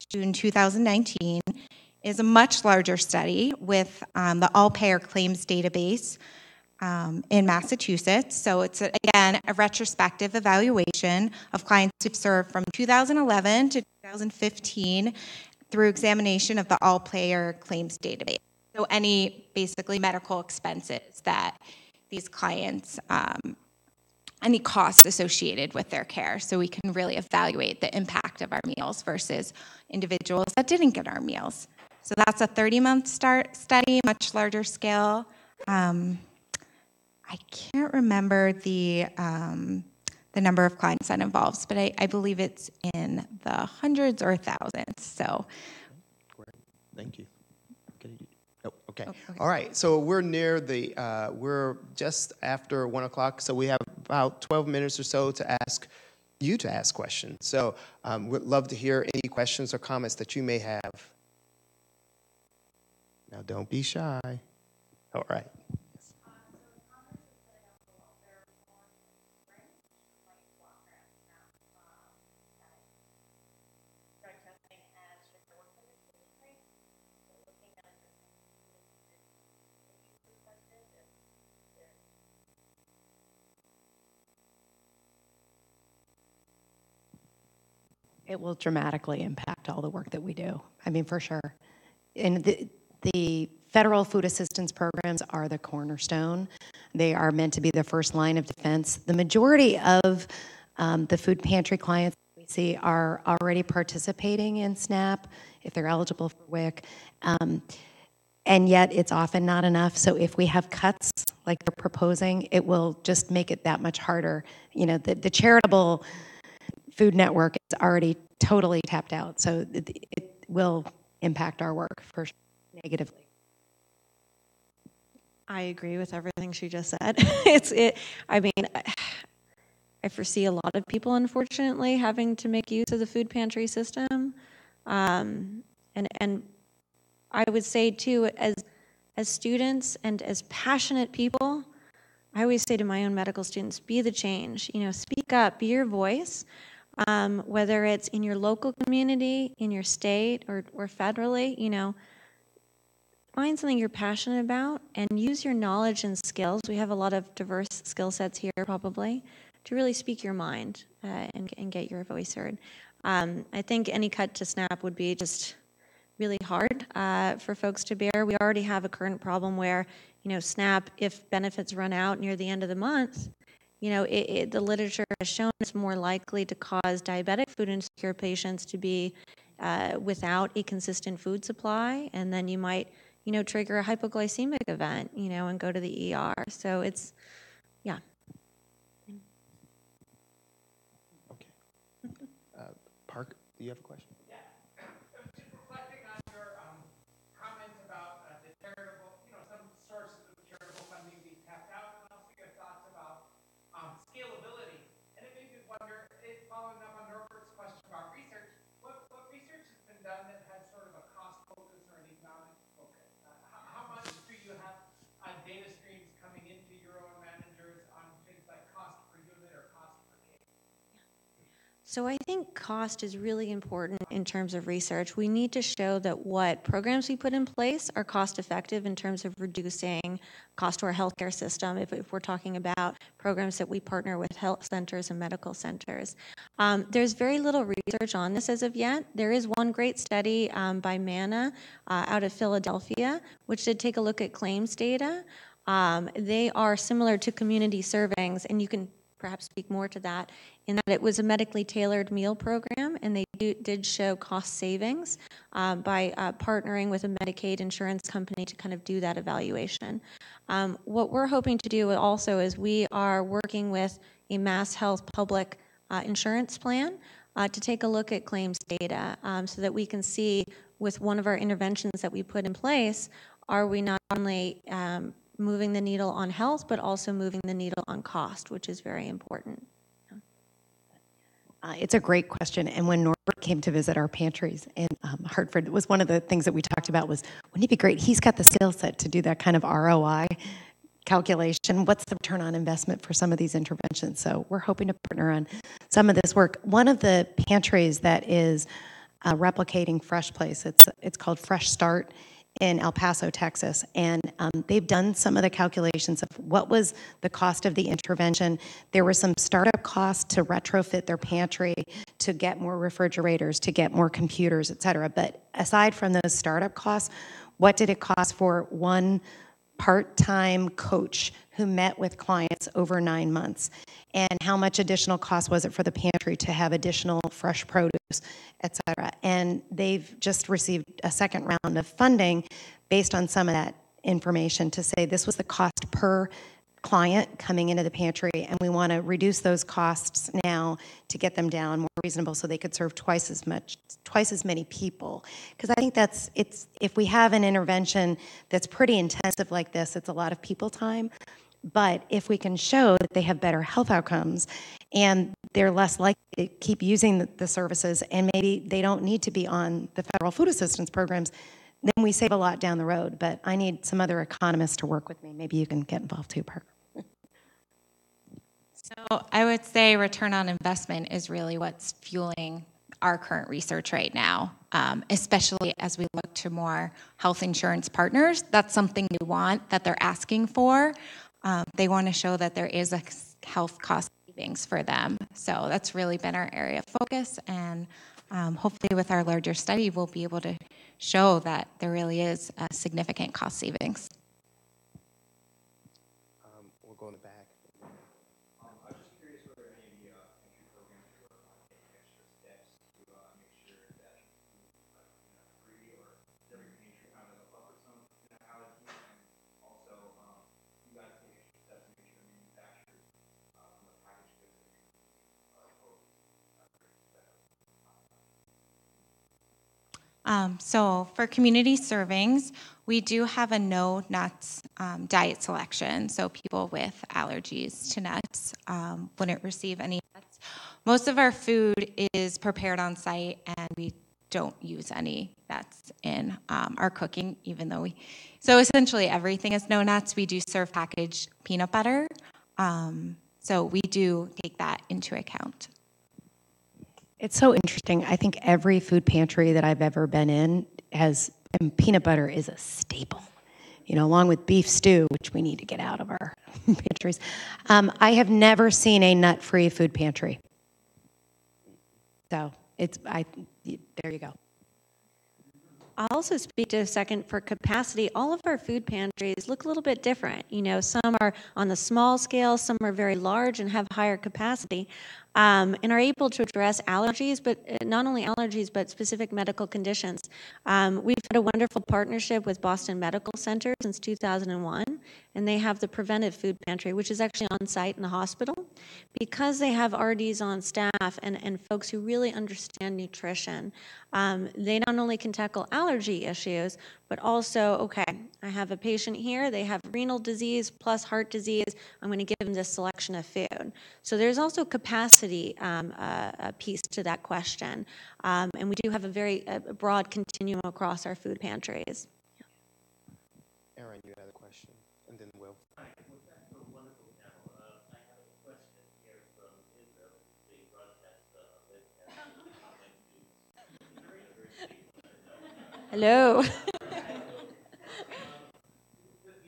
June 2019, is a much larger study with the all-payer claims database in Massachusetts. So it's, again, a retrospective evaluation of clients who've served from 2011 to 2015 through examination of the all-payer claims database. So any, basically, medical expenses that these clients, any costs associated with their care, so we can really evaluate the impact of our meals versus individuals that didn't get our meals. So that's a 30-month study, much larger scale. I can't remember the number of clients that involves, but I believe it's in the hundreds or thousands. So, great, thank you. Oh, okay. All right, so we're near the, we're just after 1 o'clock, so we have about 12 minutes or so to ask questions. So we'd love to hear any questions or comments that you may have. Now, don't be shy. All right. It will dramatically impact all the work that we do. I mean, for sure. And the federal food assistance programs are the cornerstone. They are meant to be the first line of defense. The majority of the food pantry clients we see are already participating in SNAP if they're eligible for WIC. And yet it's often not enough. So if we have cuts like they're proposing, it will just make it that much harder. You know, the charitable Food Network is already totally tapped out, so it will impact our work for sure, negatively. I agree with everything she just said. I mean, I foresee a lot of people, unfortunately, having to make use of the food pantry system, and I would say too, as students and as passionate people, I always say to my own medical students, be the change. You know, speak up, be your voice. Whether it's in your local community, in your state, or federally, you know, find something you're passionate about and use your knowledge and skills. We have a lot of diverse skill sets here, probably, to really speak your mind and get your voice heard. I think any cut to SNAP would be just really hard for folks to bear. We already have a current problem where, you know, SNAP, if benefits run out near the end of the month, you know, the literature has shown it's more likely to cause diabetic food insecure patients to be without a consistent food supply, and then you might, you know, trigger a hypoglycemic event, you know, and go to the ER. So it's, yeah. Okay. Park, do you have a question? Yeah. Just reflecting on your comments So I think cost is really important in terms of research. We need to show that what programs we put in place are cost effective in terms of reducing cost to our healthcare system, if we're talking about programs that we partner with health centers and medical centers. There's very little research on this as of yet. There is one great study by MANA out of Philadelphia, which did take a look at claims data. They are similar to community surveys, and you can perhaps speak more to that, in that it was a medically tailored meal program, and they did show cost savings by partnering with a Medicaid insurance company to kind of do that evaluation. What we're hoping to do also is we are working with a Mass Health public insurance plan to take a look at claims data so that we can see with one of our interventions that we put in place, are we not only moving the needle on health, but also moving the needle on cost, which is very important. It's a great question. And when Norbert came to visit our pantries in Hartford, it was one of the things that we talked about was, wouldn't it be great? He's got the skill set to do that kind of ROI calculation. What's the return on investment for some of these interventions? So we're hoping to partner on some of this work. One of the pantries that is replicating Fresh Place, it's called Fresh Start in El Paso, Texas, and they've done some of the calculations of what was the cost of the intervention. There were some startup costs to retrofit their pantry, to get more refrigerators, to get more computers, et cetera. But aside from those startup costs, what did it cost for one part-time coach who met with clients over 9 months? And how much additional cost was it for the pantry to have additional fresh produce, et cetera? And they've just received a second round of funding based on some of that information to say this was the cost per client coming into the pantry, and we want to reduce those costs now to get them down more reasonable so they could serve twice as many people. Because I think if we have an intervention that's pretty intensive like this, it's a lot of people time. But if we can show that they have better health outcomes and they're less likely to keep using the services, and maybe they don't need to be on the federal food assistance programs, then we save a lot down the road. But I need some other economists to work with me. Maybe you can get involved too, Parker. So I would say return on investment is really what's fueling our current research right now, especially as we look to more health insurance partners. That's something we want, that they're asking for. They want to show that there is a health cost savings for them. So that's really been our area of focus, and hopefully with our larger study, we'll be able to show that there really is a significant cost savings. We'll go in the back. I was just curious whether any of the entry programs were taking extra steps to make sure that free or every pantry kind of up with some allergy, and also you guys take extra steps to make sure manufacturers from the packaged goods So for community servings, we do have a no nuts diet selection. So people with allergies to nuts wouldn't receive any nuts. Most of our food is prepared on site, and we don't use any nuts in our cooking, even though so essentially everything is no nuts. We do serve packaged peanut butter. So we do take that into account. It's so interesting. I think every food pantry that I've ever been in has, and peanut butter is a staple, along with beef stew, which we need to get out of our pantries. I have never seen a nut-free food pantry. So there you go. I'll also speak to a second for capacity. All of our food pantries look a little bit different. Some are on the small scale, some are very large and have higher capacity, and are able to address allergies, but not only allergies, but specific medical conditions. We've had a wonderful partnership with Boston Medical Center since 2001, and they have the Preventive Food Pantry, which is actually on site in the hospital. Because they have RDs on staff and folks who really understand nutrition, they not only can tackle allergy issues, but also, okay, I have a patient here, they have renal disease plus heart disease, I'm going to give them this selection of food. So there's also capacity piece to that question. And we do have a very broad continuum across our food pantries. Aaron, you had a question, and then Will. Wonderful panel. I have a question here from Israel, the broadcast led Hello. The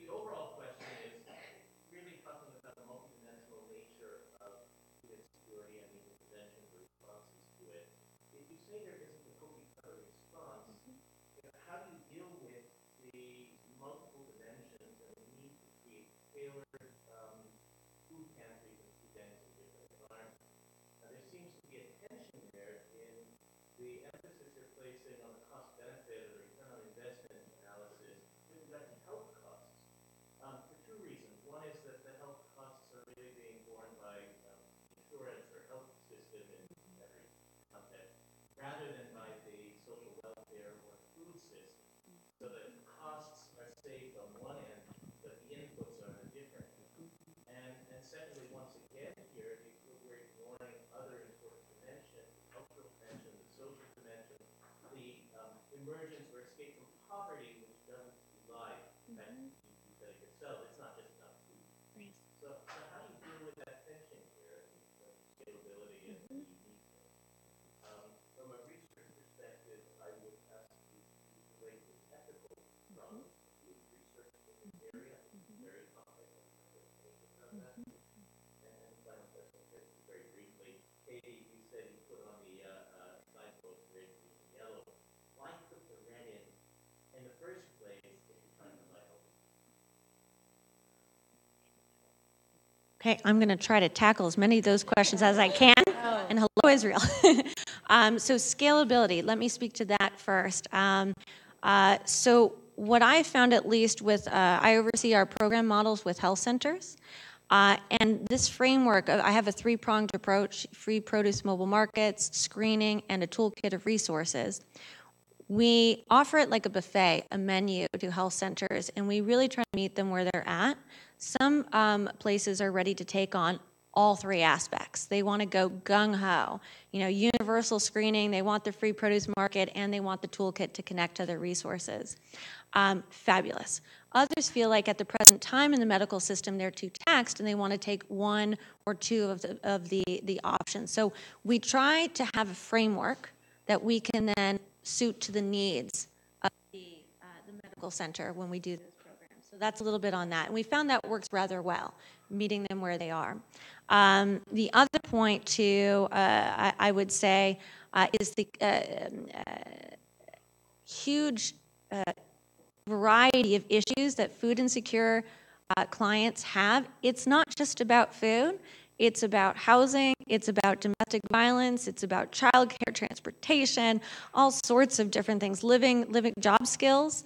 overall question is really talking about the multidimensional nature of food insecurity and the interventions or responses to it. If you say there isn't a cookie cutter response, how do you deal with the multiple dimensions and the need to create tailored food pantries and food banks in different environments? Now, there seems to be a tension there in the emphasis you're placing on the cost benefit or the return on investment analysis with regard to health costs. For two reasons. One is that the health costs are really being borne by insurance or health system in every context, rather than by the social welfare or food system. So that the costs are saved on one end, but the inputs are different. And secondly, once again here, we're ignoring other important dimensions, the cultural dimension, the social dimension, the emergence or escape from poverty, which doesn't lie. In fact, you said it yourself, it's not just enough food. So how do you deal with that tension here in terms of scalability and uniqueness? From a research perspective, I would ask you to relate to ethical problems of food research in this area. It's very complex. And final question, just very briefly. Katie, you said you put on the signpost red, green, and yellow. Why put the red in the first place if you're trying to buy healthy? Okay, I'm going to try to tackle as many of those questions as I can. And hello, Israel. So scalability, let me speak to that first. So what I found, at least with, I oversee our program models with health centers. And this framework, I have a three-pronged approach: free produce mobile markets, screening, and a toolkit of resources. We offer it like a buffet, a menu to health centers, and we really try to meet them where they're at. Some places are ready to take on all three aspects. They want to go gung-ho, universal screening, they want the free produce market, and they want the toolkit to connect to their resources. Fabulous. Others feel like at the present time in the medical system they're too taxed and they want to take one or two of the options. So we try to have a framework that we can then suit to the needs of the medical center when we do this program. So that's a little bit on that. And we found that works rather well, meeting them where they are. The other point, too, I would say, is the huge variety of issues that food insecure clients have. It's not just about food. It's about housing, it's about domestic violence, it's about childcare, transportation, all sorts of different things, living job skills.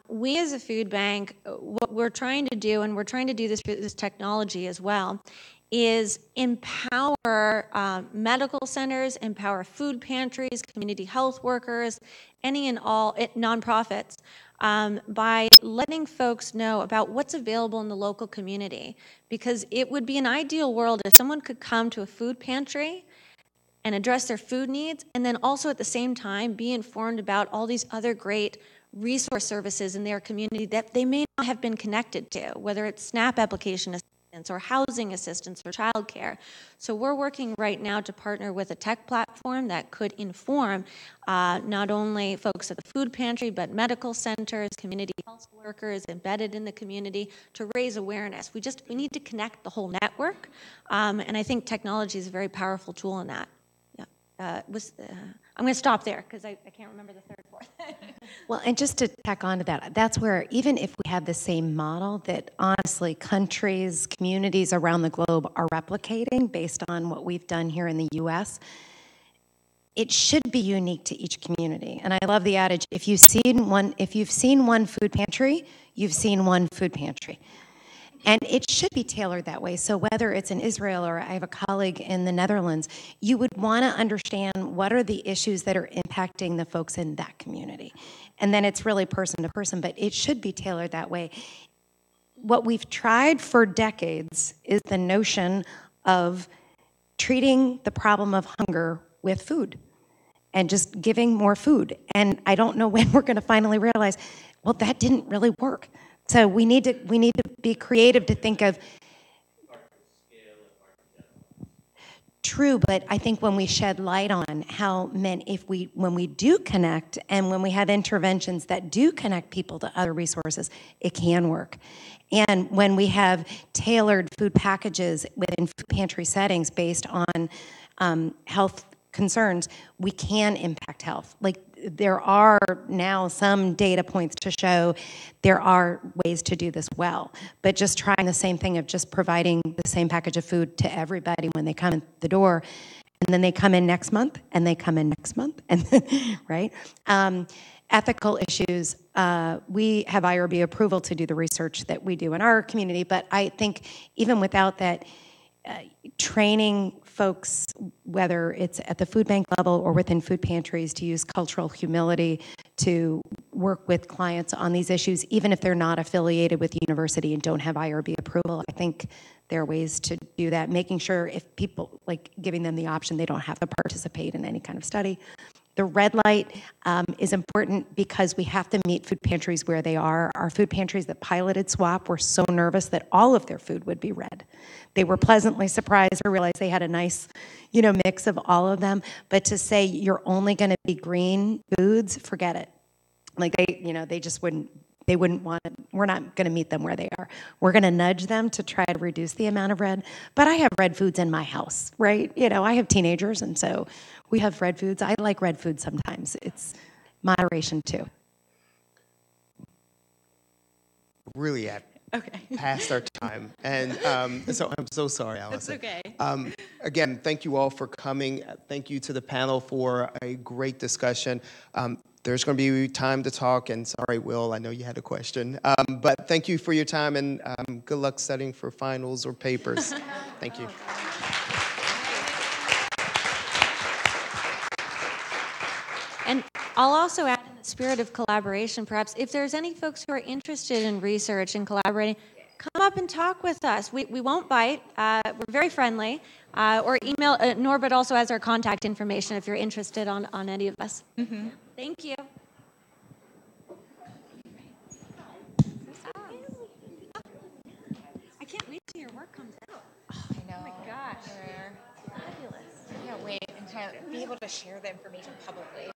We as a food bank, what we're trying to do, and we're trying to do this with this technology as well, is empower medical centers, empower food pantries, community health workers, any and all nonprofits, by letting folks know about what's available in the local community. Because it would be an ideal world if someone could come to a food pantry and address their food needs, and then also at the same time be informed about all these other great resource services in their community that they may not have been connected to, whether it's SNAP application assistance or housing assistance or childcare. So we're working right now to partner with a tech platform that could inform not only folks at the food pantry, but medical centers, community health workers embedded in the community to raise awareness. We need to connect the whole network, and I think technology is a very powerful tool in that. I'm going to stop there because I can't remember the third, fourth. Well, and just to tack on to that, that's where even if we have the same model that honestly countries, communities around the globe are replicating based on what we've done here in the U.S., it should be unique to each community. And I love the adage, if you've seen one food pantry, you've seen one food pantry. And it should be tailored that way. So whether it's in Israel or I have a colleague in the Netherlands, you would want to understand what are the issues that are impacting the folks in that community. And then it's really person to person, but it should be tailored that way. What we've tried for decades is the notion of treating the problem of hunger with food and just giving more food. And I don't know when we're going to finally realize, well, that didn't really work. So we need to be creative to think of true, but I think when we shed light on how when we do connect and when we have interventions that do connect people to other resources, it can work. And when we have tailored food packages within food pantry settings based on health concerns, we can impact health. Like, there are now some data points to show there are ways to do this well, but just trying the same thing of just providing the same package of food to everybody when they come in the door, and then they come in next month, and they come in next month, and then, right? Ethical issues, we have IRB approval to do the research that we do in our community, but I think even without that, training folks, whether it's at the food bank level or within food pantries, to use cultural humility to work with clients on these issues, even if they're not affiliated with the university and don't have IRB approval. I think there are ways to do that, making sure if people, like giving them the option, they don't have to participate in any kind of study. The red light is important because we have to meet food pantries where they are. Our food pantries that piloted SWAP were so nervous that all of their food would be red. They were pleasantly surprised to realize they had a nice, mix of all of them. But to say you're only going to be green foods, forget it. Like they just wouldn't. They wouldn't want it. We're not going to meet them where they are. We're going to nudge them to try to reduce the amount of red. But I have red foods in my house, right? I have teenagers, and so we have red foods. I like red food sometimes. It's moderation too. Really past our time. And so I'm so sorry, Allison. That's okay. Again, thank you all for coming. Thank you to the panel for a great discussion. There's going to be time to talk, and sorry, Will, I know you had a question. But thank you for your time, and good luck studying for finals or papers. Thank you. And I'll also add, in the spirit of collaboration, perhaps, if there's any folks who are interested in research and collaborating, come up and talk with us. We won't bite. We're very friendly. Or email. Norbert also has our contact information if you're interested on any of us. Mm-hmm. Thank you. I can't wait till your work comes out. Oh, I know. Oh my gosh. Fabulous. I can't wait and be able to share the information publicly.